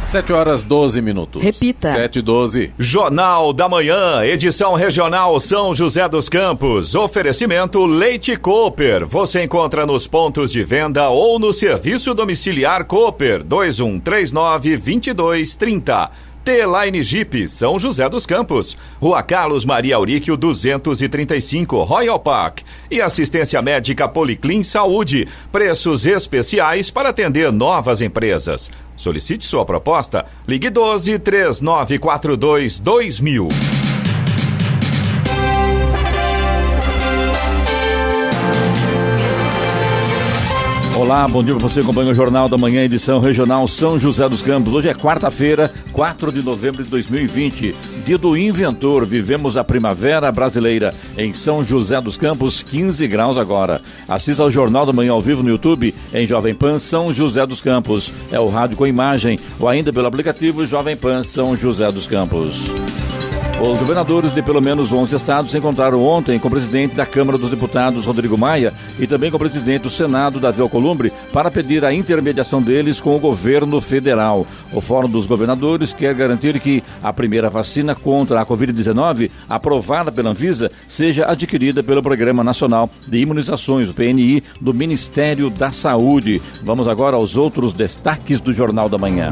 7h12. Repita. 7h12. Jornal da Manhã, edição regional São José dos Campos. Oferecimento Leite Cooper. Você encontra nos pontos de venda ou no serviço domiciliar Cooper 2139-2230. T-Line Jeep, São José dos Campos. Rua Carlos Maria Auríquio 235, Royal Park. E assistência médica Policlin Saúde. Preços especiais para atender novas empresas. Solicite sua proposta. Ligue 12-3942-2000. Olá, bom dia para você, acompanha o Jornal da Manhã, edição regional São José dos Campos. Hoje é quarta-feira, 4 de novembro de 2020, dia do inventor. Vivemos a primavera brasileira em São José dos Campos, 15 graus agora. Assista ao Jornal da Manhã ao vivo no YouTube, em Jovem Pan São José dos Campos. É o rádio com imagem, ou ainda pelo aplicativo Jovem Pan São José dos Campos. Os governadores de pelo menos 11 estados se encontraram ontem com o presidente da Câmara dos Deputados, Rodrigo Maia, e também com o presidente do Senado, Davi Alcolumbre, para pedir a intermediação deles com o governo federal. O Fórum dos Governadores quer garantir que a primeira vacina contra a Covid-19, aprovada pela Anvisa, seja adquirida pelo Programa Nacional de Imunizações, o PNI, do Ministério da Saúde. Vamos agora aos outros destaques do Jornal da Manhã.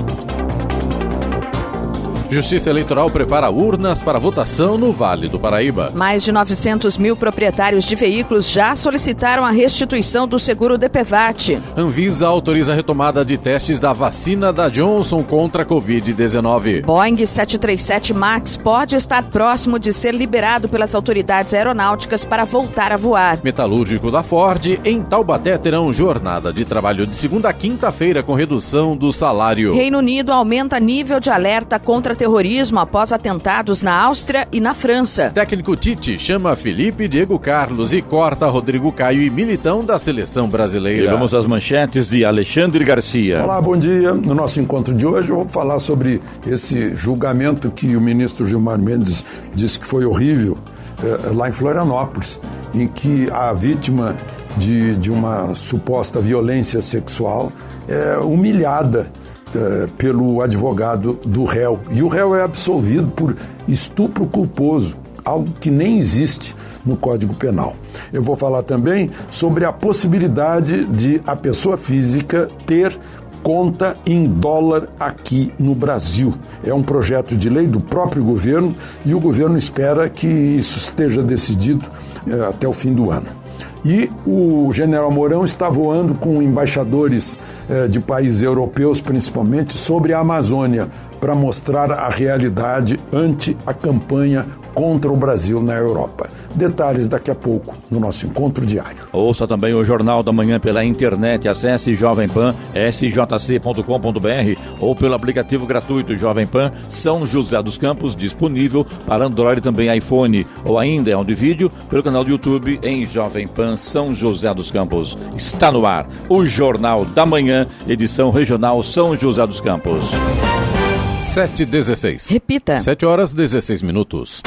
Justiça Eleitoral prepara urnas para votação no Vale do Paraíba. Mais de 900 mil proprietários de veículos já solicitaram a restituição do seguro DPVAT. Anvisa autoriza a retomada de testes da vacina da Johnson contra a Covid-19. Boeing 737 MAX pode estar próximo de ser liberado pelas autoridades aeronáuticas para voltar a voar. Metalúrgico da Ford, em Taubaté, terão jornada de trabalho de segunda a quinta-feira com redução do salário. Reino Unido aumenta nível de alerta contra terrorismo após atentados na Áustria e na França. Técnico Tite chama Felipe Diego Carlos e corta Rodrigo Caio e Militão da seleção brasileira. E vamos às manchetes de Alexandre Garcia. Olá, bom dia. No nosso encontro de hoje eu vou falar sobre esse julgamento que o ministro Gilmar Mendes disse que foi horrível lá em Florianópolis, em que a vítima de uma suposta violência sexual é humilhada pelo advogado do réu. E o réu é absolvido por estupro culposo, algo que nem existe no Código Penal. Eu vou falar também sobre a possibilidade de a pessoa física ter conta em dólar aqui no Brasil. É um projeto de lei do próprio governo e o governo espera que isso esteja decidido até o fim do ano. E o general Mourão está voando com embaixadores de países europeus, principalmente, sobre a Amazônia, para mostrar a realidade ante a campanha contra o Brasil na Europa. Detalhes daqui a pouco no nosso encontro diário. Ouça também o Jornal da Manhã pela internet. Acesse Jovem Pan, sjc.com.br ou pelo aplicativo gratuito Jovem Pan São José dos Campos, disponível para Android e também iPhone, ou ainda em áudio e vídeo pelo canal do YouTube em Jovem Pan São José dos Campos. Está no ar o Jornal da Manhã, edição regional São José dos Campos. 7h16. Repita. 7h16.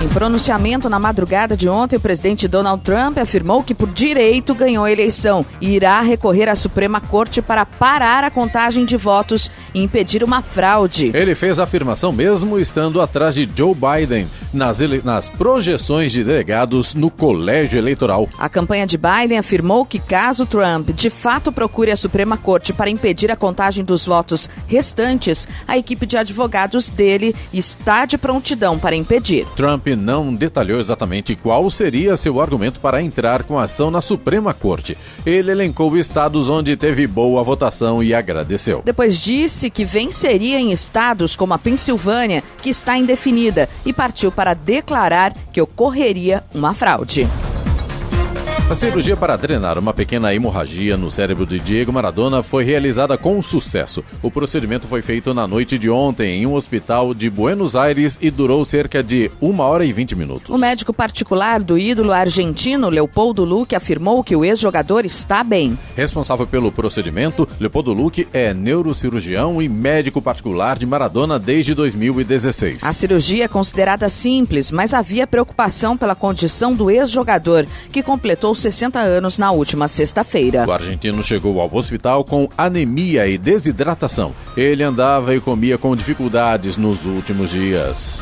Em pronunciamento na madrugada de ontem, o presidente Donald Trump afirmou que por direito ganhou a eleição e irá recorrer à Suprema Corte para parar a contagem de votos e impedir uma fraude. Ele fez a afirmação mesmo estando atrás de Joe Biden nas projeções de delegados no colégio eleitoral. A campanha de Biden afirmou que caso Trump de fato procure a Suprema Corte para impedir a contagem dos votos restantes, a equipe de advogados dele está de prontidão para impedir. Trump não detalhou exatamente qual seria seu argumento para entrar com ação na Suprema Corte. Ele elencou estados onde teve boa votação e agradeceu. Depois disse que venceria em estados como a Pensilvânia, que está indefinida, e partiu para declarar que ocorreria uma fraude. A cirurgia para drenar uma pequena hemorragia no cérebro de Diego Maradona foi realizada com sucesso. O procedimento foi feito na noite de ontem em um hospital de Buenos Aires e durou cerca de 1h20. O médico particular do ídolo argentino, Leopoldo Luque, afirmou que o ex-jogador está bem. Responsável pelo procedimento, Leopoldo Luque é neurocirurgião e médico particular de Maradona desde 2016. A cirurgia é considerada simples, mas havia preocupação pela condição do ex-jogador, que completou 60 anos na última sexta-feira. O argentino chegou ao hospital com anemia e desidratação. Ele andava e comia com dificuldades nos últimos dias.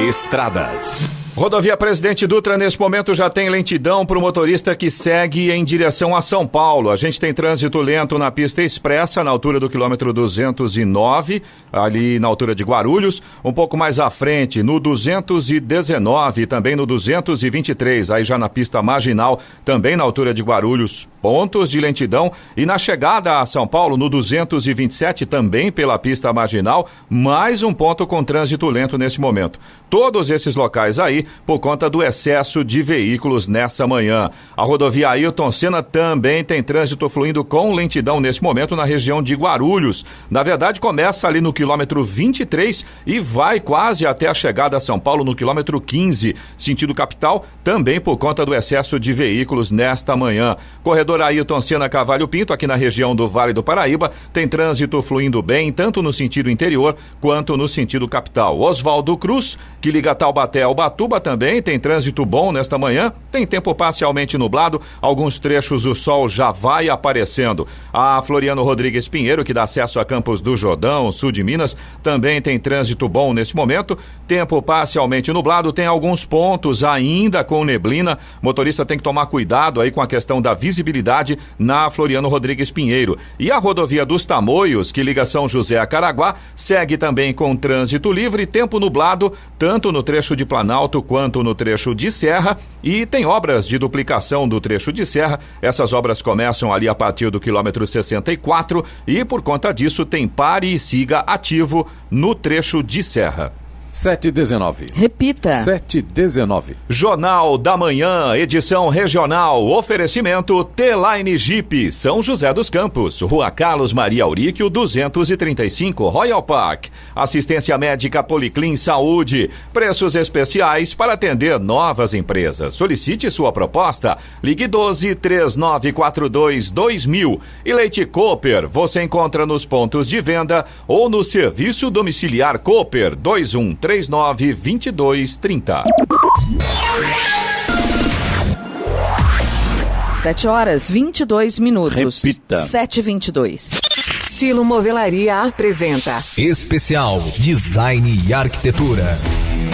Estradas. Rodovia Presidente Dutra, neste momento, já tem lentidão para o motorista que segue em direção a São Paulo. A gente tem trânsito lento na pista expressa, na altura do quilômetro 209, ali na altura de Guarulhos. Um pouco mais à frente, no 219 e também no 223, aí já na pista marginal, também na altura de Guarulhos. Pontos de lentidão. E na chegada a São Paulo, no 227, também pela pista marginal, mais um ponto com trânsito lento nesse momento. Todos esses locais aí, por conta do excesso de veículos nessa manhã. A rodovia Ailton Senna também tem trânsito fluindo com lentidão nesse momento na região de Guarulhos. Na verdade, começa ali no quilômetro 23 e vai quase até a chegada a São Paulo no quilômetro 15, sentido capital, também por conta do excesso de veículos nesta manhã. Corredor Ailton Senna Cavalho Pinto, aqui na região do Vale do Paraíba, tem trânsito fluindo bem, tanto no sentido interior quanto no sentido capital. Oswaldo Cruz, que liga Taubaté ao Ubatuba, também tem trânsito bom nesta manhã, tem tempo parcialmente nublado, alguns trechos o sol já vai aparecendo. A Floriano Rodrigues Pinheiro, que dá acesso a Campos do Jordão, sul de Minas, também tem trânsito bom neste momento, tempo parcialmente nublado, tem alguns pontos ainda com neblina, motorista tem que tomar cuidado aí com a questão da visibilidade na Floriano Rodrigues Pinheiro. E a rodovia dos Tamoios, que liga São José a Caraguá, segue também com trânsito livre, tempo nublado, tanto no trecho de Planalto quanto no trecho de Serra, e tem obras de duplicação do trecho de Serra. Essas obras começam ali a partir do quilômetro 64 e por conta disso tem pare e siga ativo no trecho de Serra. 7h19. Repita. 7h19. Jornal da Manhã, edição regional, oferecimento T-Line Jeep, São José dos Campos, Rua Carlos Maria Auríquio, 235, Royal Park. Assistência médica Policlin Saúde, preços especiais para atender novas empresas. Solicite sua proposta, ligue 12-3942-2000. E Leite Cooper, você encontra nos pontos de venda ou no serviço domiciliar Cooper, 2139-2230. 7h22. Repita. 7h22. Estilo Movelaria apresenta Especial Design e Arquitetura.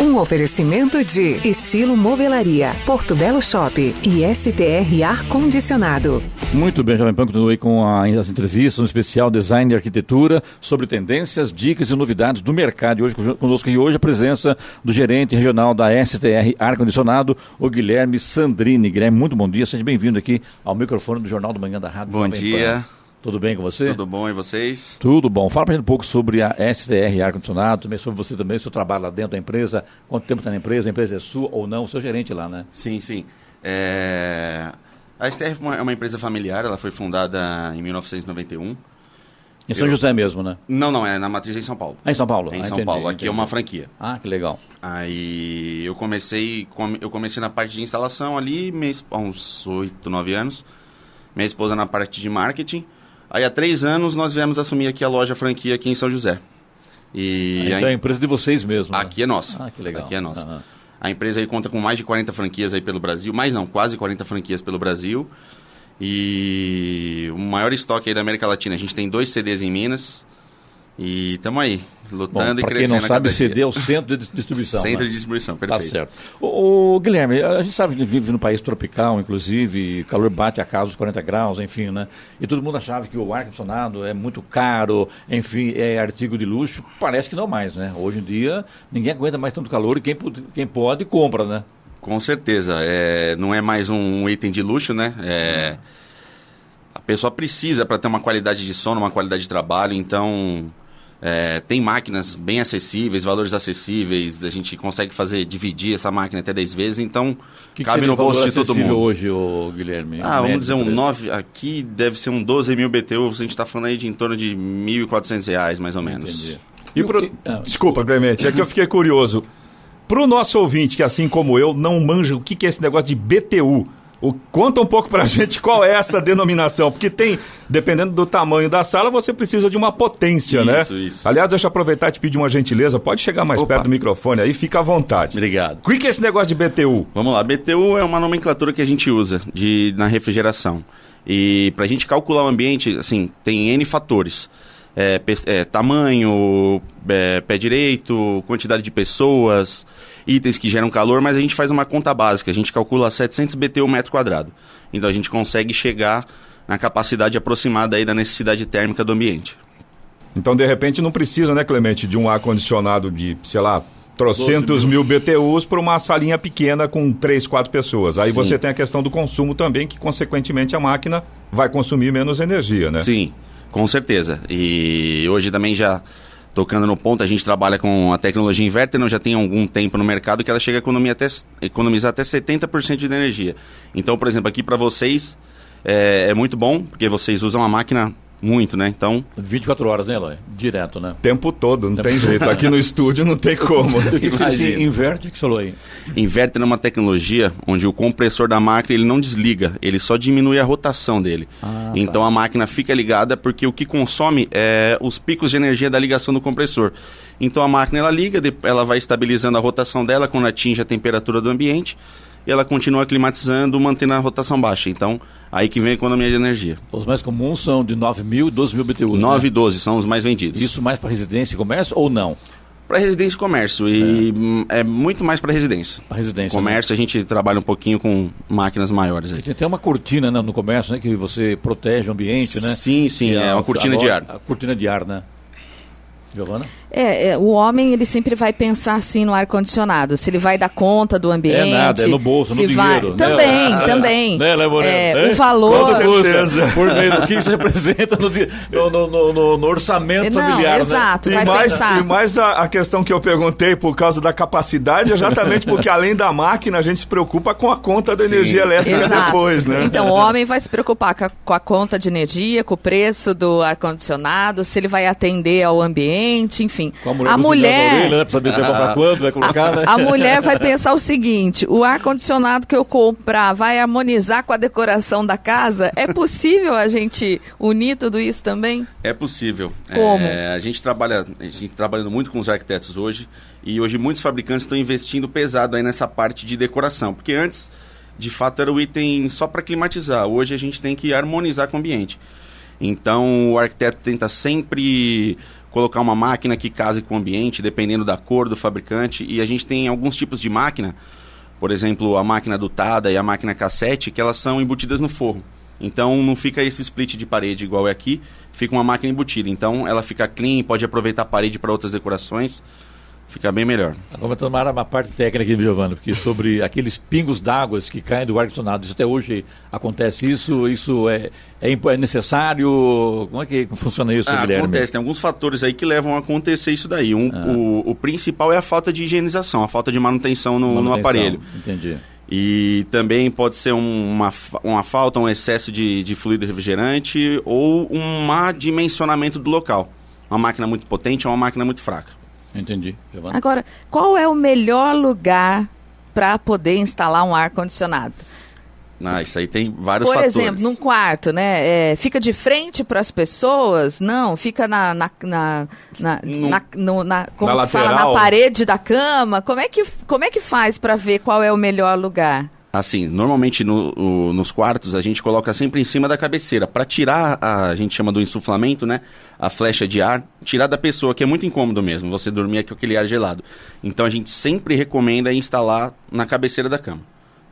um oferecimento de Estilo Movelaria, Porto Belo Shop e STR Ar Condicionado. Muito bem, Jovem Pan, continuei com as entrevistas, um especial Design e Arquitetura sobre tendências, dicas e novidades do mercado. E hoje conosco aqui hoje a presença do gerente regional da STR Ar Condicionado, o Guilherme Sandrini. Guilherme, muito bom dia, seja bem-vindo aqui ao microfone do Jornal da Manhã da Rádio Bom Jovem dia. Pan. Tudo bem com você? Tudo bom, e vocês? Tudo bom. Fala pra gente um pouco sobre a STR Ar Condicionado, também sobre você também, seu trabalho lá dentro da empresa, quanto tempo está na empresa, a empresa é sua ou não, o seu gerente lá, né? Sim, sim. A STR é uma empresa familiar, ela foi fundada em 1991. Em São José mesmo, né? Não, é na matriz em São Paulo. Ah, em São Paulo? Em São entendi, Paulo, aqui entendi. é uma franquia. Ah, que legal. Aí eu comecei na parte de instalação ali, há uns 8, 9 anos. Minha esposa na parte de marketing. Aí há 3 anos nós viemos assumir aqui a loja franquia aqui em São José. Então é a empresa de vocês mesmo, né? Aqui é nossa. Ah, que legal. Aqui é nossa. Uhum. A empresa aí conta com mais de 40 franquias aí pelo Brasil. Quase 40 franquias pelo Brasil. E o maior estoque aí da América Latina. A gente tem 2 CDs em Minas. E estamos aí, lutando e crescendo. Para quem não sabe, CD é o centro de distribuição. Centro né? de distribuição, perfeito. Tá certo. Ô, Guilherme, a gente sabe que vive num país tropical, inclusive, o calor bate a casa dos 40 graus, enfim, né? E todo mundo achava que o ar-condicionado é muito caro, enfim, é artigo de luxo. Parece que não mais, né? Hoje em dia, ninguém aguenta mais tanto calor e quem pode, compra, né? Com certeza. Não é mais um item de luxo, né? A pessoa precisa para ter uma qualidade de sono, uma qualidade de trabalho, então... tem máquinas bem acessíveis, valores acessíveis, a gente consegue dividir essa máquina até 10 vezes, então cabe no bolso de todo mundo. Hoje, ô, Guilherme? Vamos dizer um 9, aqui deve ser um 12 mil BTU, a gente está falando aí de em torno de R$ 1.400, mais ou menos. Entendi. Desculpa, Clemente, é que eu fiquei curioso. Pro nosso ouvinte, que assim como eu, não manja o que é esse negócio de BTU, Conta um pouco pra gente qual é essa denominação, porque dependendo do tamanho da sala, você precisa de uma potência, né? Isso. Aliás, deixa eu aproveitar e te pedir uma gentileza, pode chegar mais perto do microfone aí, fica à vontade. Obrigado. O que é esse negócio de BTU? Vamos lá, BTU é uma nomenclatura que a gente usa na refrigeração. E pra gente calcular o ambiente, assim, tem N fatores. Tamanho, pé direito, quantidade de pessoas, itens que geram calor, mas a gente faz uma conta básica, a gente calcula 700 BTU metro quadrado. Então a gente consegue chegar na capacidade aproximada aí da necessidade térmica do ambiente. Então, de repente, não precisa, né, Clemente, de um ar-condicionado de, sei lá, trocentos mil BTUs para uma salinha pequena com 3, 4 pessoas. Aí você tem a questão do consumo também, que consequentemente a máquina vai consumir menos energia, né? Sim. Com certeza. E hoje também já tocando no ponto, a gente trabalha com a tecnologia inverter, já tem algum tempo no mercado que ela chega a economizar até 70% de energia. Então, por exemplo, aqui para vocês é muito bom, porque vocês usam a máquina muito, né? Então 24 horas, né, Eloy? Direto, né? Tempo todo, não tem jeito. Aqui no estúdio não tem como. O que você inverte, que você falou aí? Inverter é uma tecnologia onde o compressor da máquina ele não desliga, ele só diminui a rotação dele. Então a máquina fica ligada porque o que consome é os picos de energia da ligação do compressor. Então a máquina ela liga, ela vai estabilizando a rotação dela quando atinge a temperatura do ambiente e ela continua climatizando, mantendo a rotação baixa. Então, aí que vem a economia de energia. Os mais comuns são de 9.000 e 12.000 BTUs, 9 e 12 são os mais vendidos. Isso mais para residência e comércio ou não? Para residência e comércio, e é muito mais para residência. A residência. Comércio, né? A gente trabalha um pouquinho com máquinas maiores. Aí. Tem até uma cortina, né, no comércio, né, que você protege o ambiente, né? Sim, é uma cortina de ar. A cortina de ar, né? Giovana? O homem, ele sempre vai pensar assim no ar-condicionado, se ele vai dar conta do ambiente. É no bolso, no dinheiro. Também. Né, o valor. Com certeza. Por meio do que isso representa no orçamento familiar, exato, né? vai pensar. E mais a questão que eu perguntei por causa da capacidade, exatamente porque além da máquina, a gente se preocupa com a conta da energia elétrica depois, né? Então, o homem vai se preocupar com a conta de energia, com o preço do ar-condicionado, se ele vai atender ao ambiente, enfim. A mulher orelha, né, pra saber se vai comprar quanto, vai colocar, né? A mulher vai pensar o seguinte: o ar-condicionado que eu comprar vai harmonizar com a decoração da casa? É possível a gente unir tudo isso também? É possível. Como? A gente trabalhando muito com os arquitetos hoje, e hoje muitos fabricantes estão investindo pesado aí nessa parte de decoração, porque antes, de fato, era o item só para climatizar. Hoje a gente tem que harmonizar com o ambiente. Então o arquiteto tenta sempre colocar uma máquina que case com o ambiente, dependendo da cor do fabricante. E a gente tem alguns tipos de máquina, por exemplo, a máquina dutada e a máquina cassete, que elas são embutidas no forro. Então não fica esse split de parede igual é aqui, fica uma máquina embutida. Então ela fica clean, pode aproveitar a parede para outras decorações. Fica bem melhor. Agora vai tomar uma parte técnica aqui, Giovana, porque sobre aqueles pingos d'água que caem do ar-condicionado, isso até hoje acontece isso é necessário? Como é que funciona isso, Guilherme? Acontece, tem alguns fatores aí que levam a acontecer isso daí. O principal é a falta de higienização, a falta de manutenção no aparelho. Entendi. E também pode ser uma falta, um excesso de fluido refrigerante ou um má dimensionamento do local. Uma máquina muito potente ou uma máquina muito fraca. Entendi. Giovana? Agora, qual é o melhor lugar para poder instalar um ar-condicionado? Isso aí tem vários fatores. Por exemplo, num quarto, né? Fica de frente para as pessoas? Não, fica na parede da cama? Como é que faz para ver qual é o melhor lugar? Assim, normalmente nos quartos a gente coloca sempre em cima da cabeceira para tirar, a gente chama do insuflamento, né? A flecha de ar, tirar da pessoa, que é muito incômodo mesmo, você dormir com aquele ar gelado. Então a gente sempre recomenda instalar na cabeceira da cama,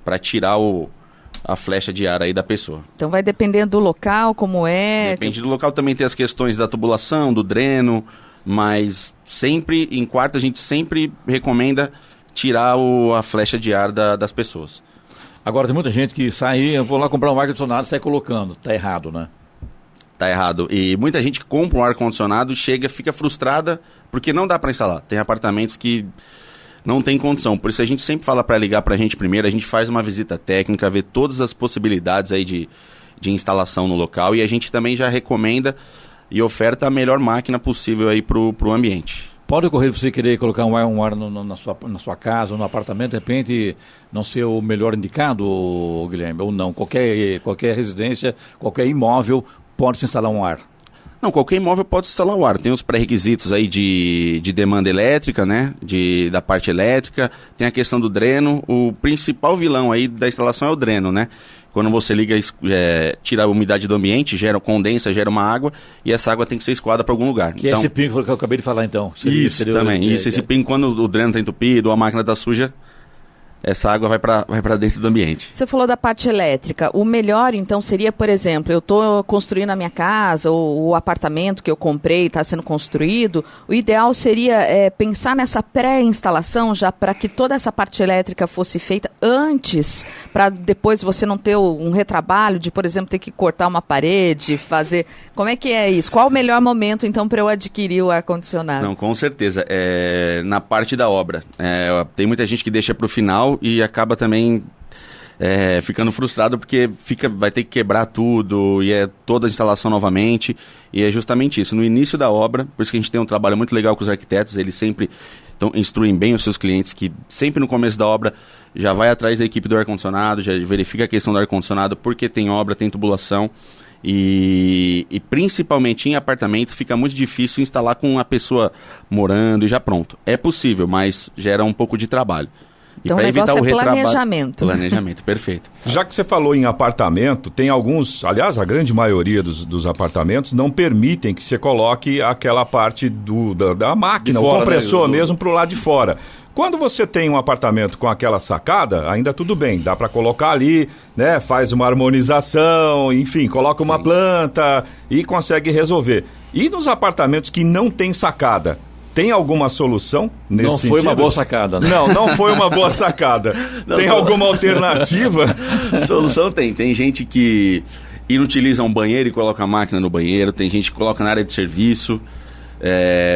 para tirar a flecha de ar aí da pessoa. Então vai dependendo do local, como é? Depende do local, também tem as questões da tubulação, do dreno, mas sempre, em quarto a gente sempre recomenda tirar a flecha de ar das pessoas. Agora tem muita gente que sai, eu vou lá comprar um ar-condicionado e sai colocando. Tá errado, né? Tá errado. E muita gente que compra um ar-condicionado, fica frustrada porque não dá para instalar. Tem apartamentos que não tem condição. Por isso a gente sempre fala para ligar pra gente primeiro, a gente faz uma visita técnica, vê todas as possibilidades aí de instalação no local e a gente também já recomenda e oferta a melhor máquina possível aí pro ambiente. Pode ocorrer você querer colocar um ar na sua casa ou no apartamento, de repente não ser o melhor indicado, Guilherme, ou não? Qualquer residência, qualquer imóvel pode se instalar um ar? Não, qualquer imóvel pode instalar o ar. Tem os pré-requisitos aí de demanda elétrica, né? Da parte elétrica. Tem a questão do dreno. O principal vilão aí da instalação é o dreno, né? Quando você liga, tira a umidade do ambiente, condensa, gera uma água, e essa água tem que ser escoada para algum lugar. Que então, é esse pingo que eu acabei de falar, então. Isso também. Esse pingo, quando o dreno está entupido ou a máquina está suja, essa água vai para dentro do ambiente. Você falou da parte elétrica. O melhor, então, seria, por exemplo, eu estou construindo a minha casa, ou o apartamento que eu comprei está sendo construído. O ideal seria pensar nessa pré-instalação, já para que toda essa parte elétrica fosse feita antes, para depois você não ter um retrabalho de, por exemplo, ter que cortar uma parede, fazer... Como é que é isso? Qual o melhor momento, então, para eu adquirir o ar-condicionado? Não, com certeza. Na parte da obra. Tem muita gente que deixa para o final e acaba também ficando frustrado porque vai ter que quebrar tudo e toda a instalação novamente, e é justamente isso, no início da obra. Por isso que a gente tem um trabalho muito legal com os arquitetos, eles sempre instruem bem os seus clientes, que sempre no começo da obra já vai atrás da equipe do ar-condicionado, já verifica a questão do ar-condicionado, porque tem obra, tem tubulação. E principalmente em apartamento fica muito difícil instalar com a pessoa morando e já pronto. É possível, mas gera um pouco de trabalho. Então o negócio é planejamento. Planejamento, perfeito. Já que você falou em apartamento, tem alguns, aliás, a grande maioria dos apartamentos não permitem que você coloque aquela parte da máquina, fora, o compressor, né? Mesmo para o lado de fora. Quando você tem um apartamento com aquela sacada, ainda tudo bem, dá para colocar ali, né? Faz uma harmonização, enfim, coloca uma planta e consegue resolver. E nos apartamentos que não tem sacada, tem alguma solução nesse sentido? Não foi uma boa sacada, né? Não foi uma boa sacada. Tem alguma alternativa? Solução tem. Tem gente que inutiliza um banheiro e coloca a máquina no banheiro. Tem gente que coloca na área de serviço.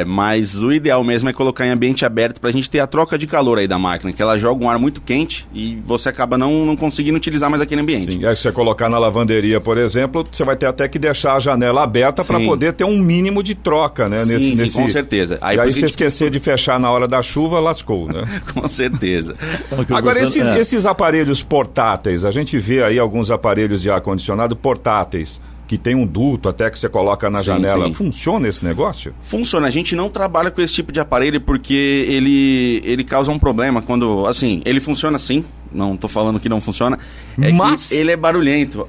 Mas o ideal mesmo é colocar em ambiente aberto pra gente ter a troca de calor aí da máquina, que ela joga um ar muito quente e você acaba não conseguindo utilizar mais aquele ambiente. Sim, aí se você colocar na lavanderia, por exemplo, você vai ter até que deixar a janela aberta para poder ter um mínimo de troca, né? Sim, com certeza. Aí se esquecer de fechar na hora da chuva, lascou, né? Com certeza. Agora, esses aparelhos portáteis, a gente vê aí alguns aparelhos de ar-condicionado portáteis, que tem um duto até que você coloca na janela. Sim. Funciona esse negócio? Funciona. A gente não trabalha com esse tipo de aparelho porque ele causa um problema quando, assim, ele funciona sim. Não estou falando que não funciona. Mas ele é barulhento.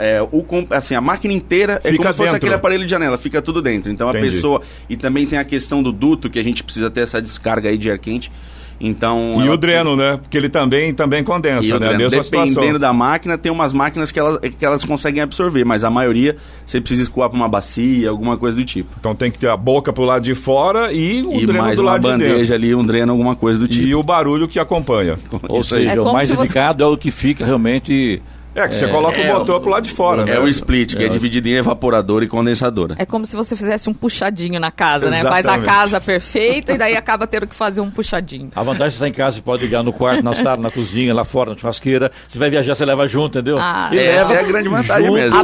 A máquina inteira é como se fosse aquele aparelho de janela. Fica tudo dentro. Então a pessoa... E também tem a questão do duto, que a gente precisa ter essa descarga aí de ar quente. Então, e o dreno, né? Porque ele também condensa, né? A mesma situação. Dependendo da máquina, tem umas máquinas que elas conseguem absorver, mas a maioria você precisa escoar para uma bacia, alguma coisa do tipo. Então tem que ter a boca pro lado de fora e o dreno mais do lado de dentro. E uma bandeja ali, um dreno, alguma coisa do tipo. E o barulho que acompanha. Ou seja, o mais indicado é o que fica realmente... que você coloca o motor pro lado de fora, né? É o split, que é dividido em evaporador e condensadora. É como se você fizesse um puxadinho na casa, né? Faz a casa perfeita e daí acaba tendo que fazer um puxadinho. A vantagem é que você está em casa, você pode ligar no quarto, na sala, na cozinha, lá fora, na churrasqueira. Você vai viajar, você leva junto, entendeu? Essa é a grande vantagem mesmo.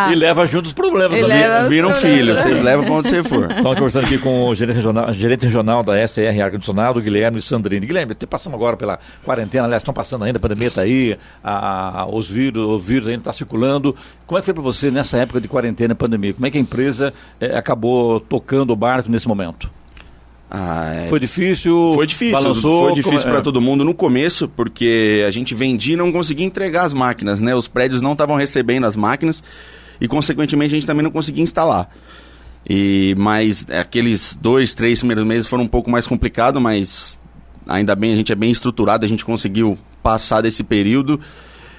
E leva junto os problemas também. Vira um filho, você leva pra onde você for. Estamos conversando aqui com o gerente regional da STR Ar-Condicionado, Guilherme Sandrini. Guilherme, passamos agora pela quarentena, aliás, estão passando ainda, a pandemia está aí, os vírus ainda está circulando. Como é que foi para você nessa época de quarentena e pandemia? Como é que a empresa acabou tocando o barco nesse momento? Foi difícil? Foi difícil. Balançou? Foi difícil para todo mundo no começo, porque a gente vendia e não conseguia entregar as máquinas, né? Os prédios não estavam recebendo as máquinas e, consequentemente, a gente também não conseguia instalar. Mas aqueles 2, 3 primeiros meses foram um pouco mais complicados, mas ainda bem, a gente é bem estruturado, a gente conseguiu passar desse período.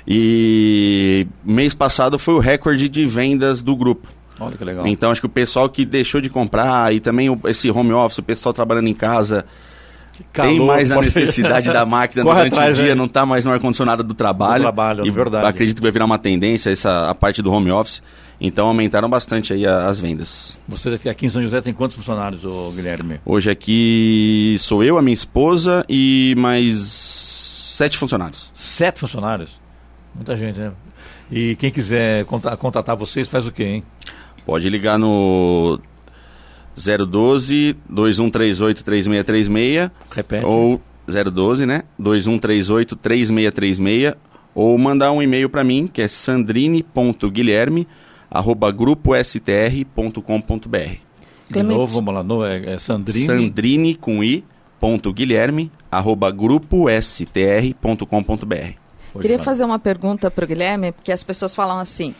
E mês passado foi o recorde de vendas do grupo. Olha que legal. Então acho que o pessoal que deixou de comprar e também esse home office, o pessoal trabalhando em casa, tem mais a necessidade da máquina durante o dia, não está mais no ar-condicionado do trabalho. E verdade. Acredito que vai virar uma tendência a parte do home office. Então aumentaram bastante aí as vendas. Você aqui em São José tem quantos funcionários, Guilherme? Hoje aqui sou eu, a minha esposa e mais 7 funcionários. 7 funcionários? Muita gente, né? E quem quiser contatar vocês, faz o quê, hein? Pode ligar no 012-2138-3636. Repete. Ou 012, né? 2138-3636. Ou mandar um e-mail para mim, que é sandrine.guilherme@grupostr.com.br. De novo, vamos lá, é Sandrine. Sandrine com i.guilherme@grupostr.com.br. Queria fazer uma pergunta para o Guilherme, porque as pessoas falam assim,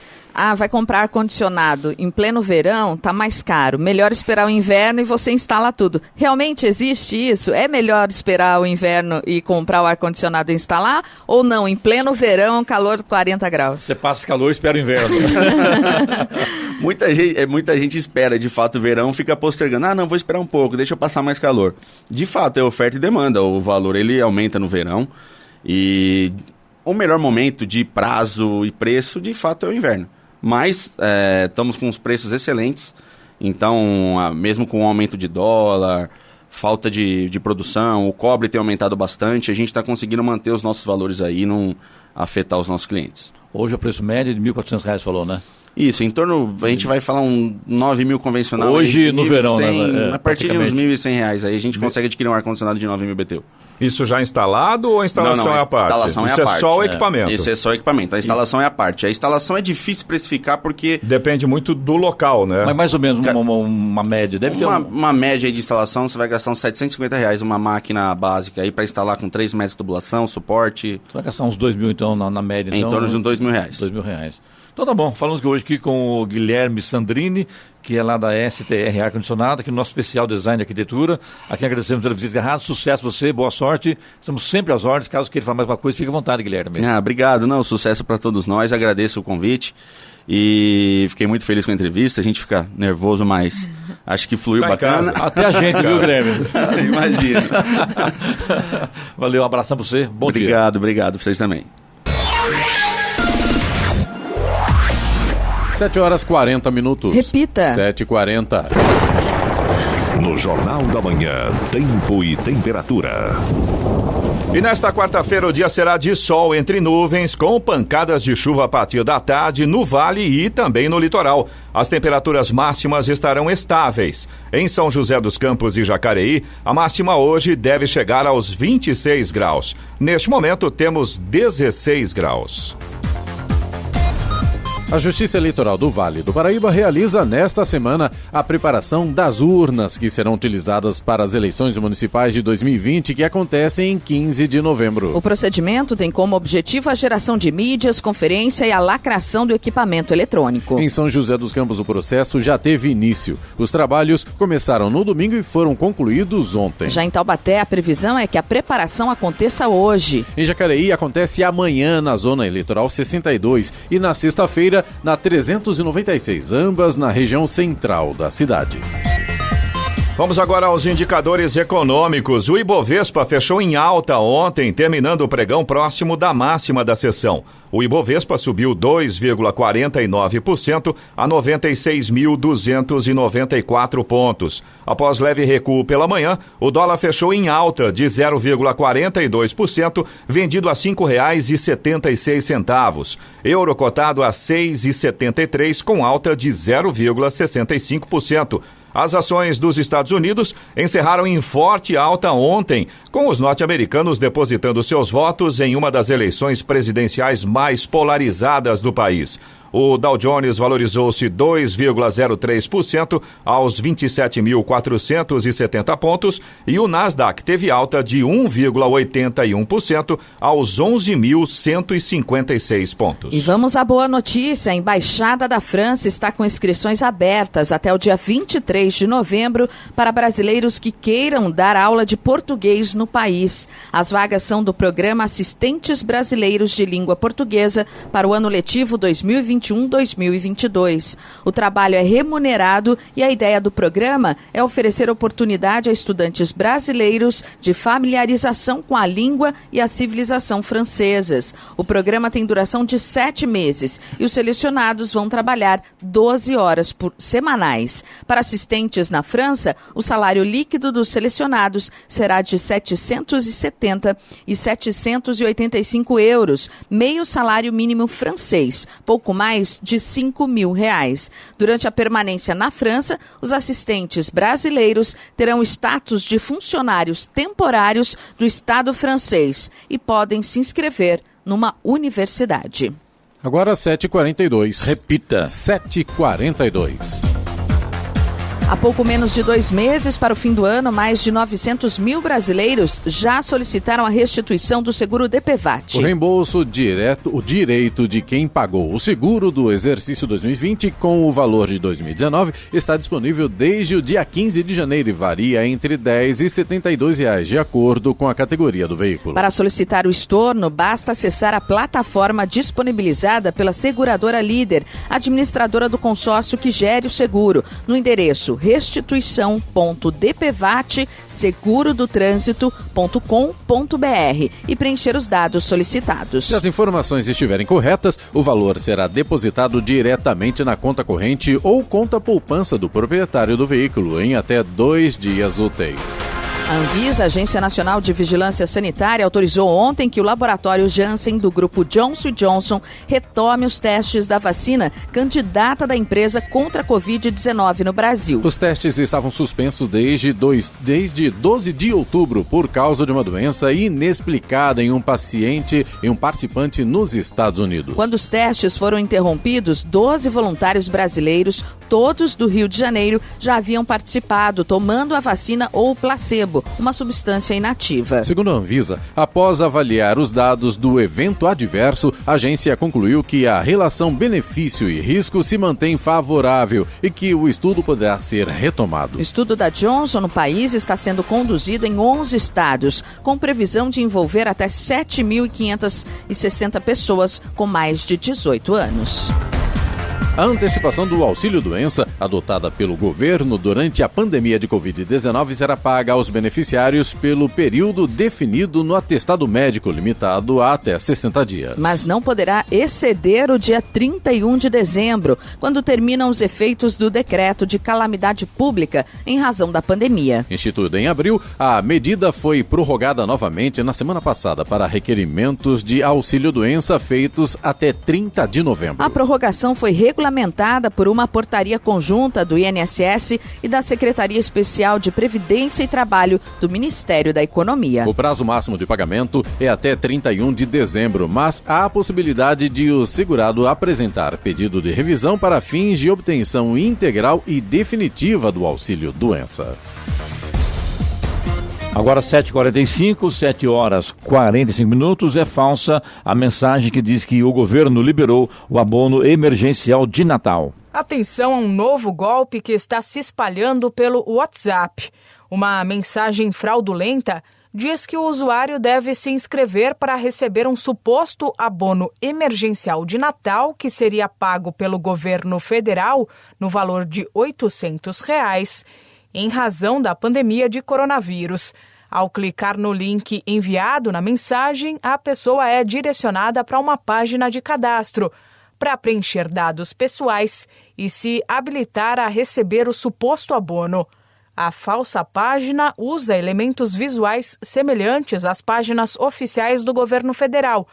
vai comprar ar-condicionado em pleno verão, tá mais caro, melhor esperar o inverno e você instala tudo. Realmente existe isso? É melhor esperar o inverno e comprar o ar-condicionado e instalar? Ou não, em pleno verão, calor de 40 graus? Você passa calor e espera o inverno. Muita gente espera, de fato, o verão, fica postergando. Não, vou esperar um pouco, deixa eu passar mais calor. De fato, é oferta e demanda, o valor ele aumenta no verão e... O melhor momento de prazo e preço, de fato, é o inverno. Mas estamos com os preços excelentes. Então, mesmo com o aumento de dólar, falta de produção, o cobre tem aumentado bastante, a gente está conseguindo manter os nossos valores aí e não afetar os nossos clientes. Hoje o preço médio é de R$ 1.400, falou, né? Isso, em torno, a gente vai falar um 9 mil convencional. Hoje aí, no verão, né? A partir de uns R$1.100 aí a gente consegue adquirir um ar-condicionado de 9 mil BTU. Isso já instalado ou a instalação é a parte? Instalação Isso é a parte. só o equipamento? Isso é só o equipamento, a instalação é a parte. A instalação é difícil especificar porque... Depende muito do local, né? Mas mais ou menos uma média, deve ter uma média aí de instalação, você vai gastar uns R$750 uma máquina básica aí para instalar com 3 metros de tubulação, suporte. Você vai gastar uns 2 mil então na média? Então, em torno de uns R$2.000. R$2.000. Então tá bom, falamos hoje aqui com o Guilherme Sandrine, que é lá da STR Ar-Condicionado, aqui no nosso especial Design e Arquitetura. Aqui agradecemos pela visita errada, sucesso você, boa sorte. Estamos sempre às ordens, caso queira falar mais uma coisa, fique à vontade, Guilherme. Obrigado, sucesso para todos nós, agradeço o convite e fiquei muito feliz com a entrevista, a gente fica nervoso, mas acho que fluiu bacana. Até a gente, viu, Guilherme? Imagina. Valeu, um abração para você, bom dia. Obrigado, vocês também. 7h40. Repita. 7h40. No Jornal da Manhã, tempo e temperatura. E nesta quarta-feira o dia será de sol entre nuvens, com pancadas de chuva a partir da tarde no vale e também no litoral. As temperaturas máximas estarão estáveis. Em São José dos Campos e Jacareí, a máxima hoje deve chegar aos 26 graus. Neste momento temos 16 graus. A Justiça Eleitoral do Vale do Paraíba realiza nesta semana a preparação das urnas que serão utilizadas para as eleições municipais de 2020 que acontecem em 15 de novembro. O procedimento tem como objetivo a geração de mídias, conferência e a lacração do equipamento eletrônico. Em São José dos Campos o processo já teve início. Os trabalhos começaram no domingo e foram concluídos ontem. Já em Taubaté, a previsão é que a preparação aconteça hoje. Em Jacareí acontece amanhã na Zona Eleitoral 62 e na sexta-feira na 396, ambas na região central da cidade. Vamos agora aos indicadores econômicos. O Ibovespa fechou em alta ontem, terminando o pregão próximo da máxima da sessão. O Ibovespa subiu 2,49% a 96.294 pontos. Após leve recuo pela manhã, o dólar fechou em alta de 0,42%, vendido a R$ 5,76. Euro cotado a 6,73, com alta de 0,65%. As ações dos Estados Unidos encerraram em forte alta ontem, com os norte-americanos depositando seus votos em uma das eleições presidenciais mais polarizadas do país. O Dow Jones valorizou-se 2,03% aos 27.470 pontos e o Nasdaq teve alta de 1,81% aos 11.156 pontos. E vamos à boa notícia. A Embaixada da França está com inscrições abertas até o dia 23 de novembro para brasileiros que queiram dar aula de português no país. As vagas são do programa Assistentes Brasileiros de Língua Portuguesa para o ano letivo 2021-2022. O trabalho é remunerado e a ideia do programa é oferecer oportunidade a estudantes brasileiros de familiarização com a língua e a civilização francesas. O programa tem duração de 7 meses e os selecionados vão trabalhar 12 horas semanais. Para assistentes na França, o salário líquido dos selecionados será de 770 e 785 euros, meio salário mínimo francês, pouco mais mais de R$5.000. Durante a permanência na França, os assistentes brasileiros terão status de funcionários temporários do Estado francês e podem se inscrever numa universidade. Agora 7h42. Repita. 7h42. Há pouco menos de 2 meses para o fim do ano, mais de 900 mil brasileiros já solicitaram a restituição do seguro DPVAT. O reembolso direto, o direito de quem pagou o seguro do exercício 2020 com o valor de 2019 está disponível desde o dia 15 de janeiro e varia entre R$10 e R$72, de acordo com a categoria do veículo. Para solicitar o estorno, basta acessar a plataforma disponibilizada pela seguradora líder, administradora do consórcio que gere o seguro, no endereço restituição.dpvat-segurodotrânsito.com.br e preencher os dados solicitados. Se as informações estiverem corretas, o valor será depositado diretamente na conta corrente ou conta poupança do proprietário do veículo em até 2 dias úteis. A Anvisa, Agência Nacional de Vigilância Sanitária, autorizou ontem que o laboratório Janssen do grupo Johnson & Johnson retome os testes da vacina candidata da empresa contra a Covid-19 no Brasil. Os testes estavam suspensos desde 12 de outubro por causa de uma doença inexplicada em um participante nos Estados Unidos. Quando os testes foram interrompidos, 12 voluntários brasileiros, todos do Rio de Janeiro, já haviam participado, tomando a vacina ou placebo, uma substância inativa. Segundo a Anvisa, após avaliar os dados do evento adverso, a agência concluiu que a relação benefício e risco se mantém favorável e que o estudo poderá ser retomado. O estudo da Johnson no país está sendo conduzido em 11 estados, com previsão de envolver até 7.560 pessoas com mais de 18 anos. A antecipação do auxílio-doença, adotada pelo governo durante a pandemia de Covid-19, será paga aos beneficiários pelo período definido no atestado médico, limitado a até 60 dias. Mas não poderá exceder o dia 31 de dezembro, quando terminam os efeitos do decreto de calamidade pública em razão da pandemia. Instituída em abril, a medida foi prorrogada novamente na semana passada para requerimentos de auxílio-doença feitos até 30 de novembro. A prorrogação foi regulamentada por uma portaria conjunta do INSS e da Secretaria Especial de Previdência e Trabalho do Ministério da Economia. O prazo máximo de pagamento é até 31 de dezembro, mas há a possibilidade de o segurado apresentar pedido de revisão para fins de obtenção integral e definitiva do auxílio-doença. Agora 7h45, 7h45, é falsa a mensagem que diz que o governo liberou o abono emergencial de Natal. Atenção a um novo golpe que está se espalhando pelo WhatsApp. Uma mensagem fraudulenta diz que o usuário deve se inscrever para receber um suposto abono emergencial de Natal que seria pago pelo governo federal no valor de R$ 800, em razão da pandemia de coronavírus. Ao clicar no link enviado na mensagem, a pessoa é direcionada para uma página de cadastro para preencher dados pessoais e se habilitar a receber o suposto abono. A falsa página usa elementos visuais semelhantes às páginas oficiais do governo federal,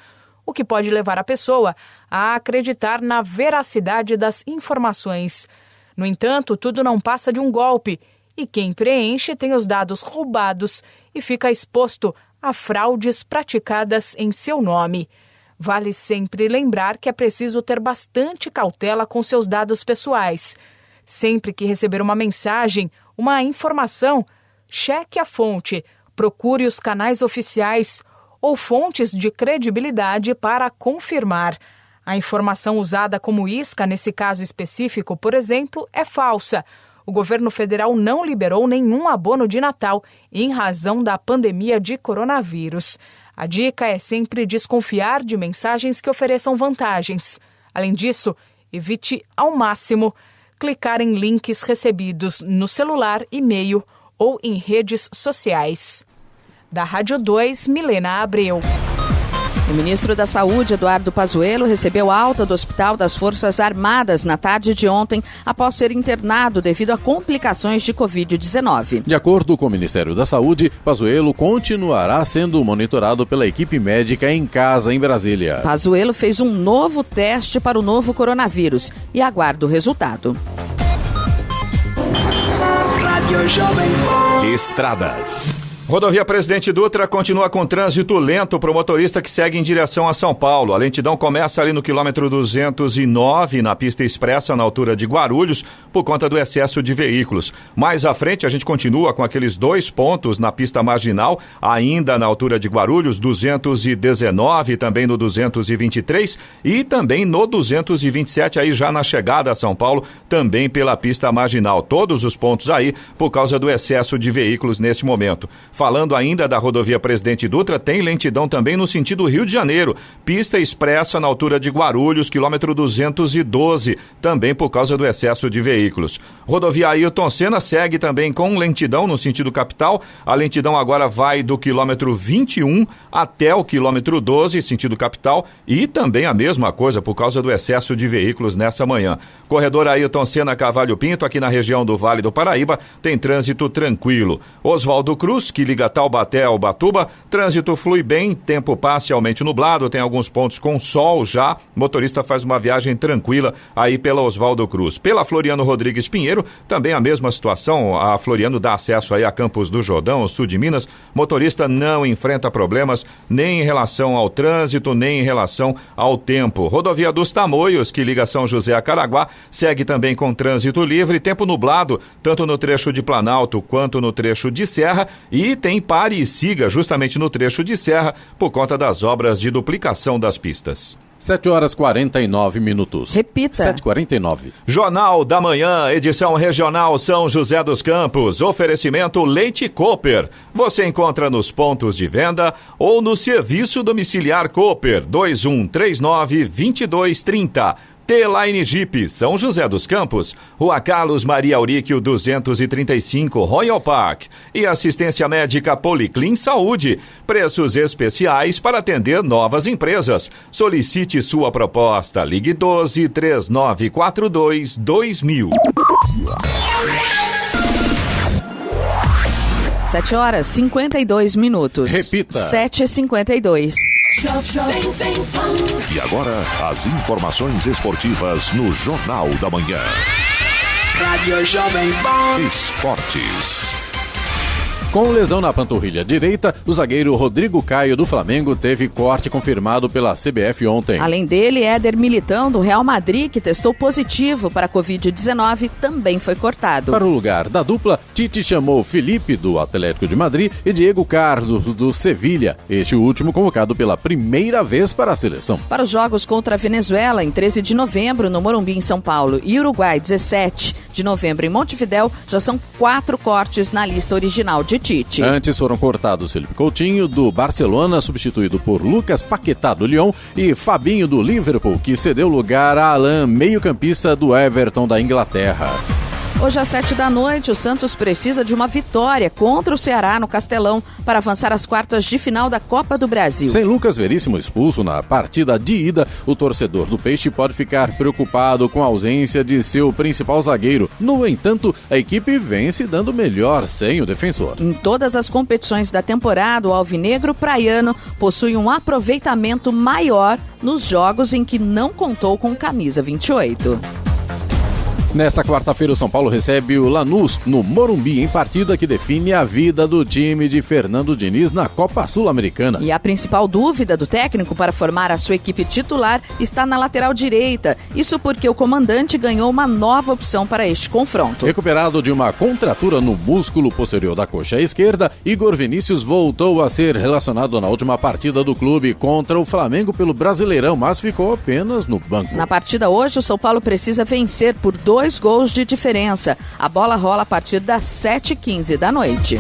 o que pode levar a pessoa a acreditar na veracidade das informações. No entanto, tudo não passa de um golpe, e quem preenche tem os dados roubados e fica exposto a fraudes praticadas em seu nome. Vale sempre lembrar que é preciso ter bastante cautela com seus dados pessoais. Sempre que receber uma mensagem, uma informação, cheque a fonte, procure os canais oficiais ou fontes de credibilidade para confirmar. A informação usada como isca nesse caso específico, por exemplo, é falsa. O governo federal não liberou nenhum abono de Natal em razão da pandemia de coronavírus. A dica é sempre desconfiar de mensagens que ofereçam vantagens. Além disso, evite ao máximo clicar em links recebidos no celular, e-mail ou em redes sociais. Da Rádio 2, Milena Abreu. O ministro da Saúde, Eduardo Pazuello, recebeu alta do Hospital das Forças Armadas na tarde de ontem, após ser internado devido a complicações de Covid-19. De acordo com o Ministério da Saúde, Pazuello continuará sendo monitorado pela equipe médica em casa em Brasília. Pazuello fez um novo teste para o novo coronavírus e aguarda o resultado. Estradas. Rodovia Presidente Dutra continua com trânsito lento para o motorista que segue em direção a São Paulo. A lentidão começa ali no quilômetro 209, na pista expressa, na altura de Guarulhos, por conta do excesso de veículos. Mais à frente, a gente continua com aqueles 2 pontos na pista marginal, ainda na altura de Guarulhos, 219, também no 223 e também no 227, aí já na chegada a São Paulo, também pela pista marginal. Todos os pontos aí por causa do excesso de veículos neste momento. Falando ainda da rodovia Presidente Dutra, tem lentidão também no sentido Rio de Janeiro. Pista expressa na altura de Guarulhos, quilômetro 212, também por causa do excesso de veículos. Rodovia Ailton Senna segue também com lentidão no sentido capital. A lentidão agora vai do quilômetro 21 até o quilômetro 12, sentido capital, e também a mesma coisa por causa do excesso de veículos nessa manhã. Corredor Ailton Senna Cavalho Pinto, aqui na região do Vale do Paraíba, tem trânsito tranquilo. Oswaldo Cruz, que liga Taubaté ao Ubatuba, trânsito flui bem, tempo parcialmente nublado, tem alguns pontos com sol já, motorista faz uma viagem tranquila aí pela Oswaldo Cruz. Pela Floriano Rodrigues Pinheiro, também a mesma situação, a Floriano dá acesso aí a Campos do Jordão, sul de Minas, motorista não enfrenta problemas nem em relação ao trânsito, nem em relação ao tempo. Rodovia dos Tamoios, que liga São José a Caraguá, segue também com trânsito livre, tempo nublado, tanto no trecho de Planalto quanto no trecho de Serra, e tem pare e siga justamente no trecho de Serra por conta das obras de duplicação das pistas. 7h49. Repita. 7h49. Jornal da Manhã, edição regional São José dos Campos. Oferecimento Leite Cooper. Você encontra nos pontos de venda ou no serviço domiciliar Cooper 2139-2230. T-Line Jeep, São José dos Campos, Rua Carlos Maria Auríquio 235, Royal Park. E assistência médica Policlin Saúde. Preços especiais para atender novas empresas. Solicite sua proposta. Ligue 12-3942-2000. 7h52. Repita. 7h52. E agora, as informações esportivas no Jornal da Manhã. Rádio Jovem Pan. Esportes. Com lesão na panturrilha direita, o zagueiro Rodrigo Caio do Flamengo teve corte confirmado pela CBF ontem. Além dele, Éder Militão do Real Madrid, que testou positivo para a Covid-19, também foi cortado. Para o lugar da dupla, Tite chamou Felipe do Atlético de Madrid e Diego Carlos do Sevilha, este último convocado pela primeira vez para a seleção. Para os jogos contra a Venezuela, em 13 de novembro, no Morumbi, em São Paulo, e Uruguai, 17 de novembro, em Montevidéu, já são 4 cortes na lista original de Tite. Antes foram cortados Felipe Coutinho, do Barcelona, substituído por Lucas Paquetá, do Lyon, e Fabinho, do Liverpool, que cedeu lugar a Alan, meio-campista do Everton, da Inglaterra. Hoje às 7h, o Santos precisa de uma vitória contra o Ceará no Castelão para avançar às quartas de final da Copa do Brasil. Sem Lucas Veríssimo expulso na partida de ida, o torcedor do Peixe pode ficar preocupado com a ausência de seu principal zagueiro. No entanto, a equipe vem se dando melhor sem o defensor. Em todas as competições da temporada, o alvinegro praiano possui um aproveitamento maior nos jogos em que não contou com camisa 28. Nesta quarta-feira, o São Paulo recebe o Lanús no Morumbi, em partida que define a vida do time de Fernando Diniz na Copa Sul-Americana. E a principal dúvida do técnico para formar a sua equipe titular está na lateral direita. Isso porque o comandante ganhou uma nova opção para este confronto. Recuperado de uma contratura no músculo posterior da coxa esquerda, Igor Vinícius voltou a ser relacionado na última partida do clube contra o Flamengo pelo Brasileirão, mas ficou apenas no banco. Na partida hoje, o São Paulo precisa vencer por 2 gols de diferença. A bola rola a partir das 7h15 da noite.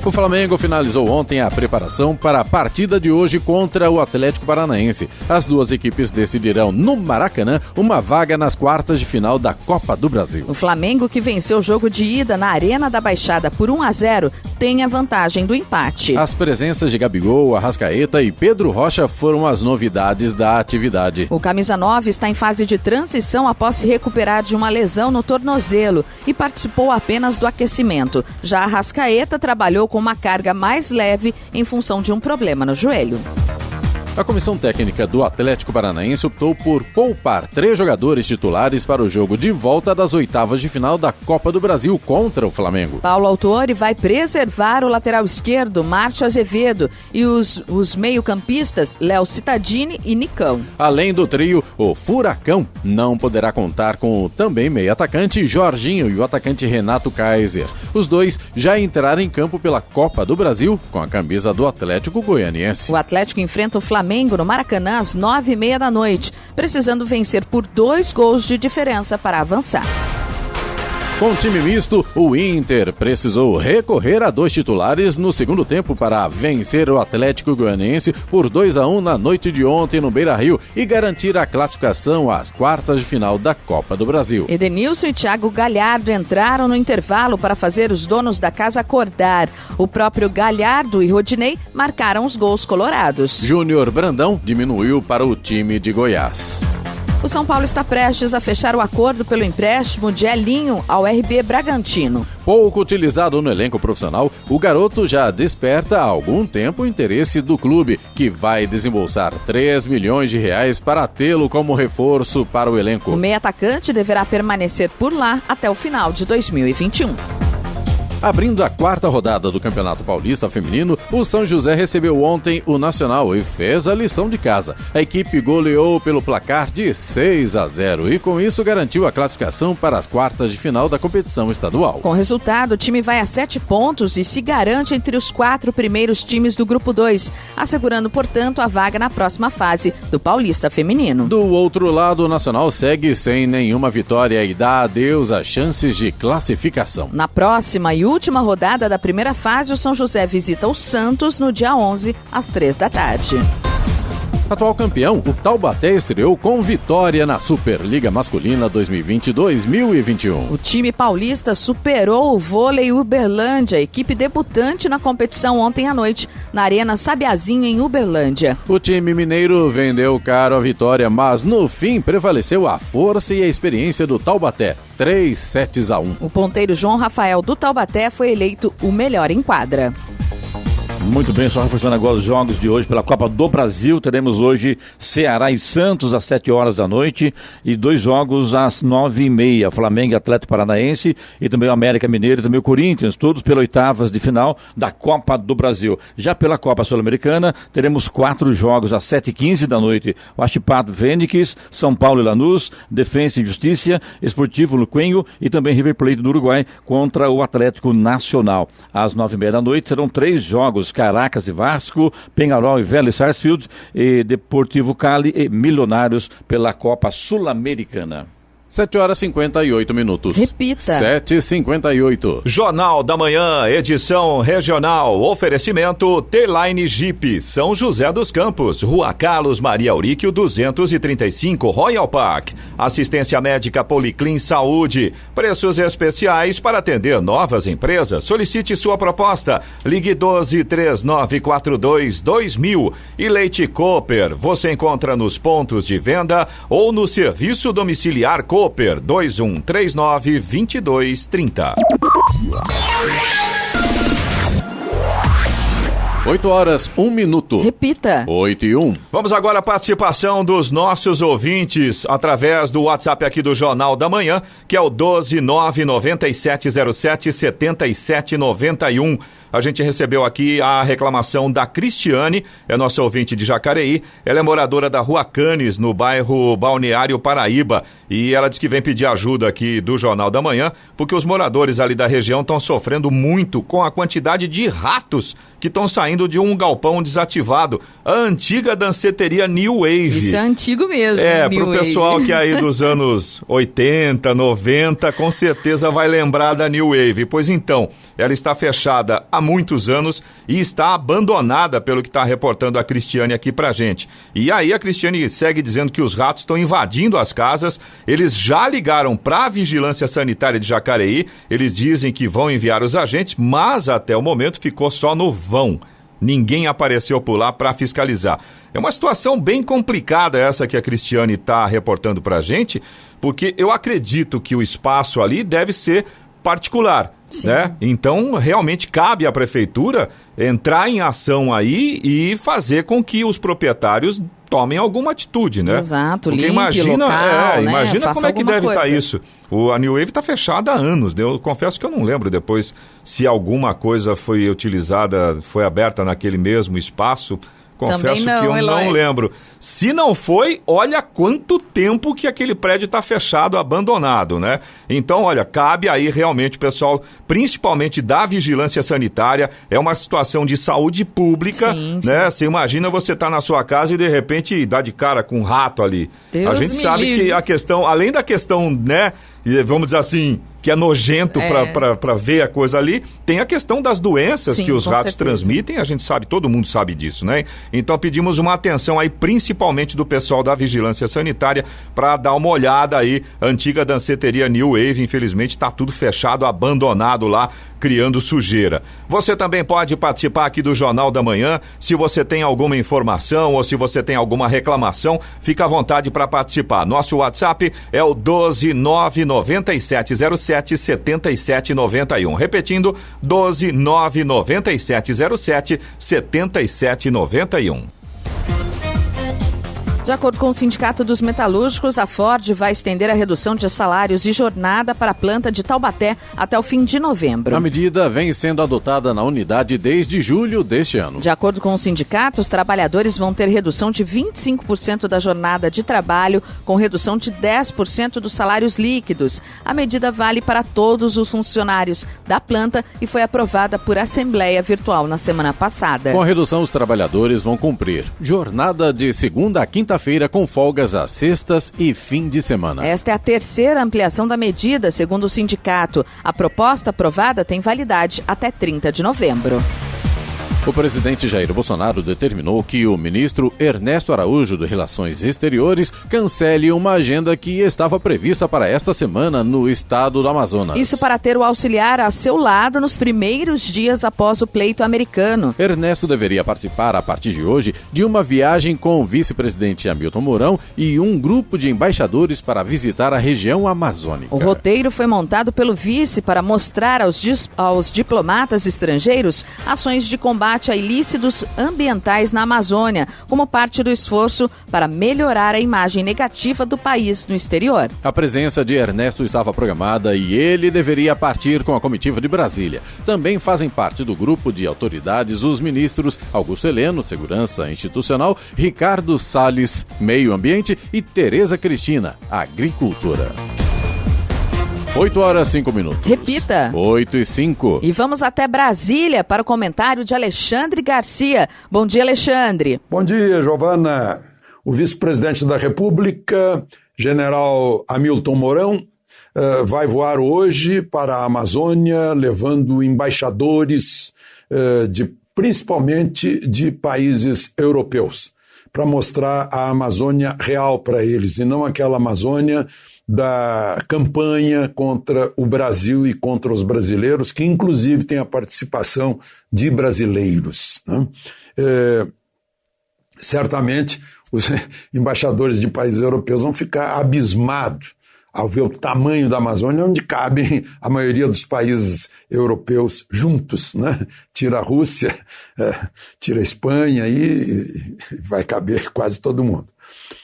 O Flamengo finalizou ontem a preparação para a partida de hoje contra o Atlético Paranaense. As duas equipes decidirão no Maracanã uma vaga nas quartas de final da Copa do Brasil. O Flamengo, que venceu o jogo de ida na Arena da Baixada por 1-0, tem a vantagem do empate. As presenças de Gabigol, Arrascaeta e Pedro Rocha foram as novidades da atividade. O camisa 9 está em fase de transição após se recuperar de uma lesão no tornozelo e participou apenas do aquecimento. Já Arrascaeta trabalhou com uma carga mais leve em função de um problema no joelho. A comissão técnica do Atlético Paranaense optou por poupar 3 jogadores titulares para o jogo de volta das oitavas de final da Copa do Brasil contra o Flamengo. Paulo Autuori vai preservar o lateral esquerdo, Márcio Azevedo, e os meio-campistas, Léo Cittadini e Nicão. Além do trio, o Furacão não poderá contar com o também meio-atacante Jorginho e o atacante Renato Kaiser. Os dois já entraram em campo pela Copa do Brasil com a camisa do Atlético Goianiense. O Atlético enfrenta o Flamengo no Maracanã às 9h30 da noite, precisando vencer por 2 gols de diferença para avançar. Com time misto, o Inter precisou recorrer a 2 titulares no segundo tempo para vencer o Atlético Goianiense por 2-1 na noite de ontem no Beira-Rio e garantir a classificação às quartas de final da Copa do Brasil. Edenilson e Thiago Galhardo entraram no intervalo para fazer os donos da casa acordar. O próprio Galhardo e Rodinei marcaram os gols colorados. Júnior Brandão diminuiu para o time de Goiás. O São Paulo está prestes a fechar o acordo pelo empréstimo de Elinho ao RB Bragantino. Pouco utilizado no elenco profissional, o garoto já desperta há algum tempo o interesse do clube, que vai desembolsar 3 milhões de reais para tê-lo como reforço para o elenco. O meio-atacante deverá permanecer por lá até o final de 2021. Abrindo a 4ª rodada do Campeonato Paulista Feminino, o São José recebeu ontem o Nacional e fez a lição de casa. A equipe goleou pelo placar de 6-0 e com isso garantiu a classificação para as quartas de final da competição estadual. Com o resultado, o time vai a 7 pontos e se garante entre os 4 primeiros times do Grupo 2, assegurando, portanto, a vaga na próxima fase do Paulista Feminino. Do outro lado, o Nacional segue sem nenhuma vitória e dá adeus às chances de classificação. Na próxima e última rodada da primeira fase, o São José visita o Santos no dia 11, às 3 da tarde. Atual campeão, o Taubaté estreou com vitória na Superliga Masculina 2020-2021. O time paulista superou o Vôlei Uberlândia, equipe debutante na competição ontem à noite, na Arena Sabiazinho, em Uberlândia. O time mineiro vendeu caro a vitória, mas no fim prevaleceu a força e a experiência do Taubaté, 3-1. O ponteiro João Rafael do Taubaté foi eleito o melhor em quadra. Muito bem, só reforçando agora os jogos de hoje pela Copa do Brasil. Teremos hoje Ceará e Santos às 7 horas da noite e 2 jogos às 9h30. Flamengo e Atlético Paranaense e também o América Mineiro e também o Corinthians, todos pelas oitavas de final da Copa do Brasil. Já pela Copa Sul-Americana, teremos 4 jogos às 7h15 da noite. O Achipato Fênix, São Paulo e Lanús, Defensa e Justiça, Esportivo Luquenho e também River Plate do Uruguai contra o Atlético Nacional. Às 9h30 da noite serão 3 jogos: Caracas e Vasco, Penharol e Vélez Sarsfield, e Deportivo Cali e Milionários pela Copa Sul-Americana. 7h58. Repita. 7h58. Jornal da Manhã, edição regional. Oferecimento T-Line Jeep, São José dos Campos, Rua Carlos Maria Auríquio 235, Royal Park. Assistência médica Policlin Saúde. Preços especiais para atender novas empresas. Solicite sua proposta. Ligue 12-3942-2000. E Leite Cooper. Você encontra nos pontos de venda ou no serviço domiciliar Cooper 2139-2230. 8h01. Repita. 8h01. Vamos agora à participação dos nossos ouvintes através do WhatsApp aqui do Jornal da Manhã, que é o 12997077791. A gente recebeu aqui a reclamação da Cristiane, é nossa ouvinte de Jacareí. Ela é moradora da Rua Canes, no bairro Balneário Paraíba. E ela diz que vem pedir ajuda aqui do Jornal da Manhã, porque os moradores ali da região estão sofrendo muito com a quantidade de ratos que estão saindo de um galpão desativado. A antiga danceteria New Wave. Isso é antigo mesmo. Pro pessoal que é aí dos anos 80, 90, com certeza vai lembrar da New Wave. Pois então, ela está fechada há muitos anos e está abandonada, pelo que está reportando a Cristiane aqui pra gente. E aí a Cristiane segue dizendo que os ratos estão invadindo as casas, eles já ligaram para a Vigilância Sanitária de Jacareí, eles dizem que vão enviar os agentes, mas até o momento ficou só no vão. Ninguém apareceu por lá para fiscalizar. É uma situação bem complicada essa que a Cristiane está reportando para a gente, porque eu acredito que o espaço ali deve ser particular, né? Então, realmente cabe à prefeitura entrar em ação aí e fazer com que os proprietários tomem alguma atitude, né? Exato, porque limpe imagina, local, né? Imagina como é que deve estar coisa. isso. A New Wave está fechada há anos. Eu confesso que eu não lembro depois se alguma coisa foi utilizada, foi aberta naquele mesmo espaço. Confesso não, que eu Eloy. não lembro. Se não foi, olha quanto tempo que aquele prédio está fechado, abandonado, né? Então, olha, cabe aí realmente, pessoal, principalmente da vigilância sanitária, é uma situação de saúde pública, né? Você imagina você tá na sua casa e de repente dá de cara com um rato ali. Deus a gente me sabe livre. que a questão, além da questão, né, vamos dizer assim, que é nojento para ver a coisa ali, tem a questão das doenças que os ratos transmitem, a gente sabe, todo mundo sabe disso, né? Então pedimos uma atenção aí, principalmente do pessoal da Vigilância Sanitária, para dar uma olhada aí, a antiga danceteria New Wave, infelizmente está tudo fechado, abandonado lá, criando sujeira. Você também pode participar aqui do Jornal da Manhã, se você tem alguma informação ou se você tem alguma reclamação, fica à vontade para participar. Nosso WhatsApp é o 12997077791. Repetindo, 12997077791. De acordo com o Sindicato dos Metalúrgicos, a Ford vai estender a redução de salários e jornada para a planta de Taubaté até o fim de novembro. A medida vem sendo adotada na unidade desde julho deste ano. De acordo com o sindicato, os trabalhadores vão ter redução de 25% da jornada de trabalho, com redução de 10% dos salários líquidos. A medida vale para todos os funcionários da planta e foi aprovada por assembleia virtual na semana passada. Com a redução, os trabalhadores vão cumprir jornada de segunda a quinta-feira com folgas às sextas e fim de semana. Esta é a terceira ampliação da medida, segundo o sindicato. A proposta aprovada tem validade até 30 de novembro. O presidente Jair Bolsonaro determinou que o ministro Ernesto Araújo de Relações Exteriores cancele uma agenda que estava prevista para esta semana no estado do Amazonas. Isso para ter o auxiliar a seu lado nos primeiros dias após o pleito americano. Ernesto deveria participar a partir de hoje de uma viagem com o vice-presidente Hamilton Mourão e um grupo de embaixadores para visitar a região amazônica. O roteiro foi montado pelo vice para mostrar aos diplomatas estrangeiros ações de combate a ilícitos ambientais na Amazônia, como parte do esforço para melhorar a imagem negativa do país no exterior. A presença de Ernesto estava programada e ele deveria partir com a comitiva de Brasília. Também fazem parte do grupo de autoridades os ministros Augusto Heleno, Segurança Institucional, Ricardo Salles, Meio Ambiente e Tereza Cristina, Agricultura. 8h05. Repita. 8h05. E vamos até Brasília para o comentário de Alexandre Garcia. Bom dia, Alexandre. Bom dia, Giovana. O vice-presidente da República, general Hamilton Mourão, vai voar hoje para a Amazônia, levando embaixadores principalmente de países europeus, para mostrar a Amazônia real para eles, e não aquela Amazônia da campanha contra o Brasil e contra os brasileiros, que inclusive tem a participação de brasileiros, né? Certamente os embaixadores de países europeus vão ficar abismados ao ver o tamanho da Amazônia, onde cabem a maioria dos países europeus juntos, né? Tira a Rússia, tira a Espanha e vai caber quase todo mundo.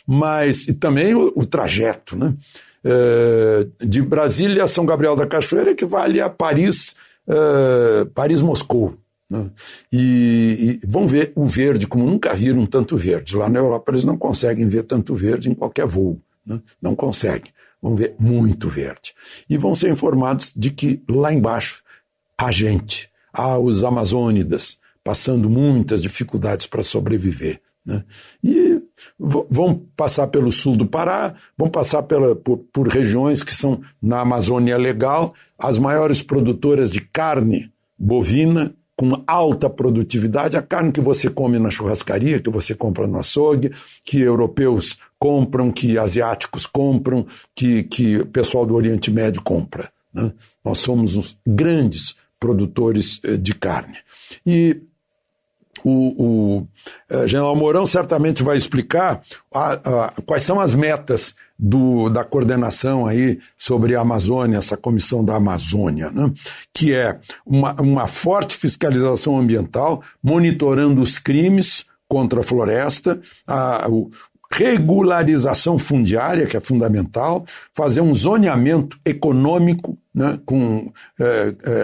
Mas, e também o trajeto, né? De Brasília a São Gabriel da Cachoeira equivale a Paris-Moscou. Né? E vão ver o verde como nunca viram tanto verde. Lá na Europa eles não conseguem ver tanto verde em qualquer voo. Né? Não conseguem. Vão ver muito verde. E vão ser informados de que lá embaixo há gente, há os amazônidas, passando muitas dificuldades para sobreviver. Né? E vão passar pelo sul do Pará, vão passar por regiões que são, na Amazônia Legal, as maiores produtoras de carne bovina, com alta produtividade, a carne que você come na churrascaria, que você compra no açougue, que europeus compram, que asiáticos compram, que o pessoal do Oriente Médio compra, né? Nós somos os grandes produtores de carne. E o General Mourão certamente vai explicar quais são as metas da coordenação aí sobre a Amazônia, essa comissão da Amazônia, né? Que é uma forte fiscalização ambiental, monitorando os crimes contra a floresta, regularização fundiária, que é fundamental, fazer um zoneamento econômico, né,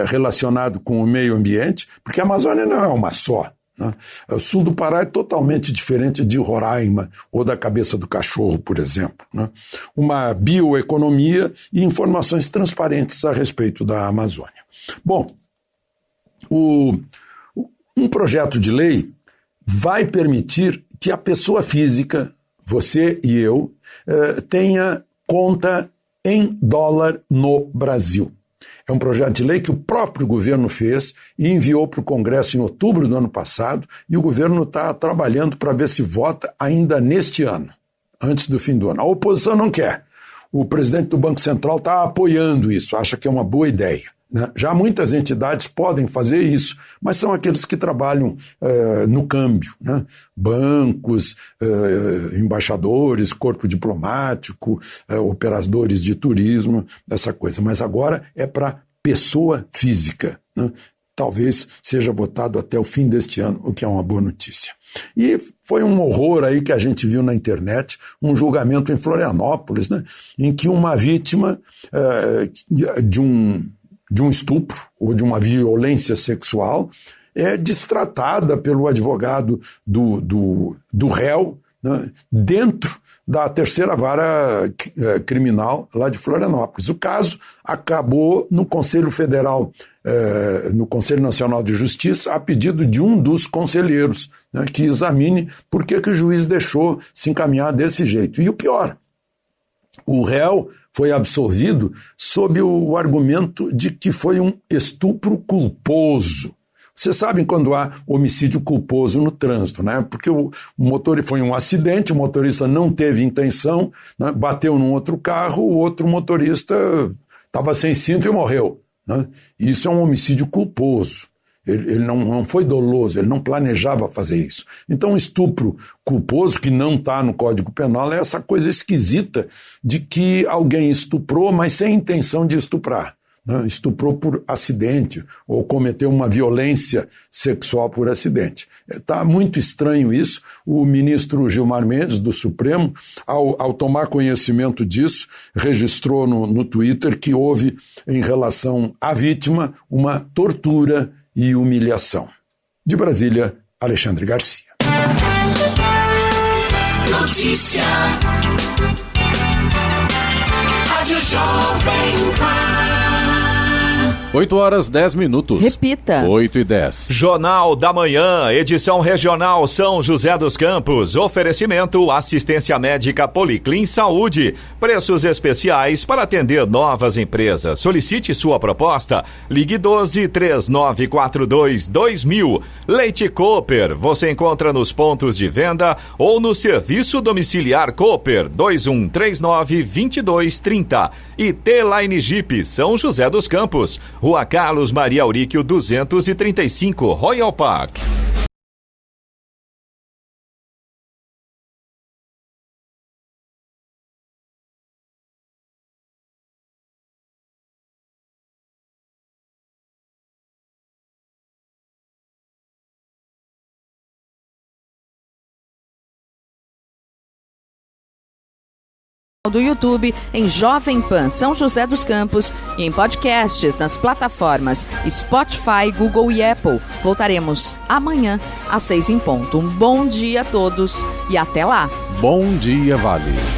relacionado com o meio ambiente, porque a Amazônia não é uma só. Né? O sul do Pará é totalmente diferente de Roraima ou da Cabeça do Cachorro, por exemplo. Né? Uma bioeconomia e informações transparentes a respeito da Amazônia. Bom, um projeto de lei vai permitir que a pessoa física, você e eu, tenha conta em dólar no Brasil. É um projeto de lei que o próprio governo fez e enviou para o Congresso em outubro do ano passado, e o governo está trabalhando para ver se vota ainda neste ano, antes do fim do ano. A oposição não quer. O presidente do Banco Central está apoiando isso, acha que é uma boa ideia. Né? Já muitas entidades podem fazer isso, mas são aqueles que trabalham no câmbio, né? Bancos, embaixadores, corpo diplomático, operadores de turismo, essa coisa. Mas agora é para pessoa física, né? Talvez seja votado até o fim deste ano, o que é uma boa notícia. E foi um horror aí que a gente viu na internet, um julgamento em Florianópolis, né? Em que uma vítima de um estupro ou de uma violência sexual é destratada pelo advogado do réu, né, dentro da terceira vara criminal lá de Florianópolis. O caso acabou no Conselho Federal, no Conselho Nacional de Justiça, a pedido de um dos conselheiros, né, que examine por que o juiz deixou se encaminhar desse jeito. E o pior, o réu foi absolvido sob o argumento de que foi um estupro culposo. Vocês sabem quando há homicídio culposo no trânsito, né? Porque o motor foi um acidente, o motorista não teve intenção, né? Bateu num outro carro, o outro motorista estava sem cinto e morreu, né? Isso é um homicídio culposo. Ele não foi doloso, ele não planejava fazer isso. Então, um estupro culposo, que não está no Código Penal, é essa coisa esquisita de que alguém estuprou, mas sem intenção de estuprar, né? Estuprou por acidente ou cometeu uma violência sexual por acidente. Está muito estranho isso. O ministro Gilmar Mendes, do Supremo, ao tomar conhecimento disso, registrou no Twitter que houve, em relação à vítima, uma tortura e humilhação. De Brasília, Alexandre Garcia. Notícia. Rádio Jovem Pan. 8h10. Repita. 8h10. Jornal da Manhã, edição regional São José dos Campos. Oferecimento assistência médica Policlin Saúde. Preços especiais para atender novas empresas. Solicite sua proposta. Ligue 12-3942-2000. Leite Cooper. Você encontra nos pontos de venda ou no serviço domiciliar Cooper 2139-2230. E T-Line Jeep São José dos Campos. Rua Carlos Maria Auríquio 235, Royal Park. Do YouTube em Jovem Pan São José dos Campos e em podcasts nas plataformas Spotify, Google e Apple. Voltaremos amanhã às 6 em ponto. Um bom dia a todos e até lá. Bom dia, Vale.